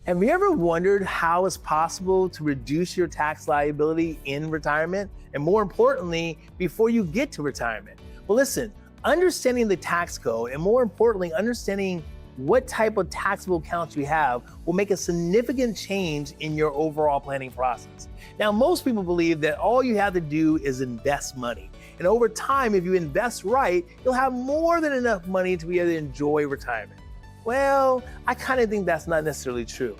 Have you ever wondered how it's possible to reduce your tax liability in retirement? And more importantly, before you get to retirement? Well, listen, understanding the tax code and more importantly, understanding what type of taxable accounts you have will make a significant change in your overall planning process. Now, most people believe that all you have to do is invest money. And over time, if you invest right, you'll have more than enough money to be able to enjoy retirement. Well, I kind of think that's not necessarily true.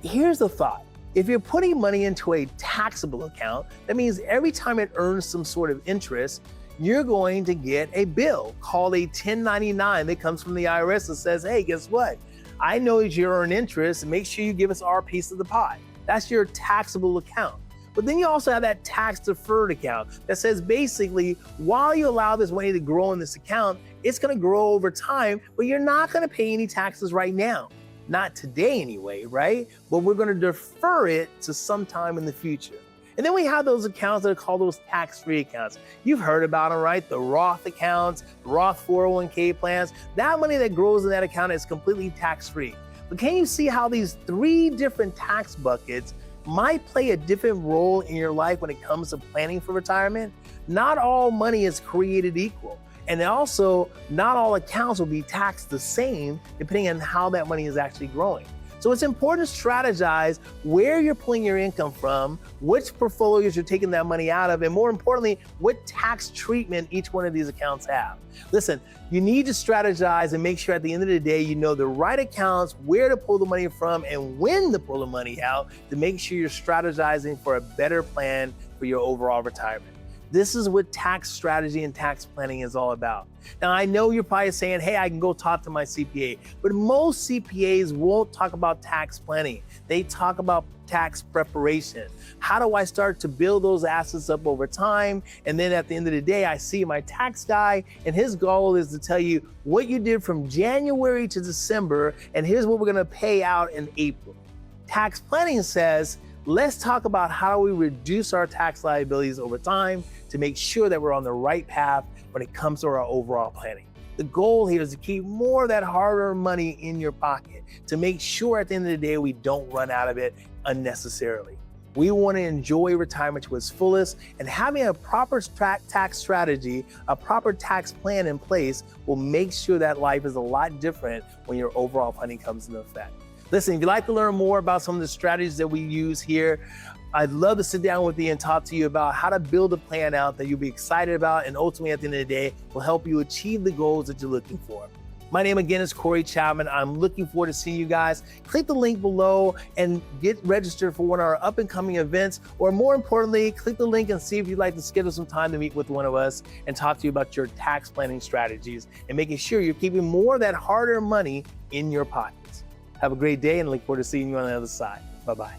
Here's the thought. If you're putting money into a taxable account, that means every time it earns some sort of interest, you're going to get a bill called a 1099 that comes from the IRS that says, hey, guess what? I know that you earn interest, and make sure you give us our piece of the pie. That's your taxable account. But then you also have that tax-deferred account that says basically, while you allow this money to grow in this account, it's gonna grow over time, but you're not gonna pay any taxes right now. Not today anyway, right? But we're gonna defer it to sometime in the future. And then we have those accounts that are called those tax-free accounts. You've heard about them, right? The Roth accounts, Roth 401k plans. That money that grows in that account is completely tax-free. But can you see how these three different tax buckets might play a different role in your life when it comes to planning for retirement? Not all money is created equal. And also, not all accounts will be taxed the same depending on how that money is actually growing. So it's important to strategize where you're pulling your income from, which portfolios you're taking that money out of, and more importantly, what tax treatment each one of these accounts have. Listen, you need to strategize and make sure at the end of the day, you know the right accounts, where to pull the money from, and when to pull the money out to make sure you're strategizing for a better plan for your overall retirement. This is what tax strategy and tax planning is all about. Now, I know you're probably saying, hey, I can go talk to my CPA, but most CPAs won't talk about tax planning. They talk about tax preparation. How do I start to build those assets up over time? And then at the end of the day, I see my tax guy, and his goal is to tell you what you did from January to December, and here's what we're gonna pay out in April. Tax planning says, let's talk about how we reduce our tax liabilities over time to make sure that we're on the right path when it comes to our overall planning. The goal here is to keep more of that hard-earned money in your pocket to make sure at the end of the day we don't run out of it unnecessarily. We want to enjoy retirement to its fullest, and having a proper tax strategy, a proper tax plan in place will make sure that life is a lot different when your overall planning comes into effect. Listen, if you'd like to learn more about some of the strategies that we use here, I'd love to sit down with you and talk to you about how to build a plan out that you'll be excited about and ultimately at the end of the day will help you achieve the goals that you're looking for. My name again is Cory Chapman. I'm looking forward to seeing you guys. Click the link below and get registered for one of our up and coming events, or more importantly, click the link and see if you'd like to schedule some time to meet with one of us and talk to you about your tax planning strategies and making sure you're keeping more of that hard-earned money in your pockets. Have a great day and look forward to seeing you on the other side. Bye-bye.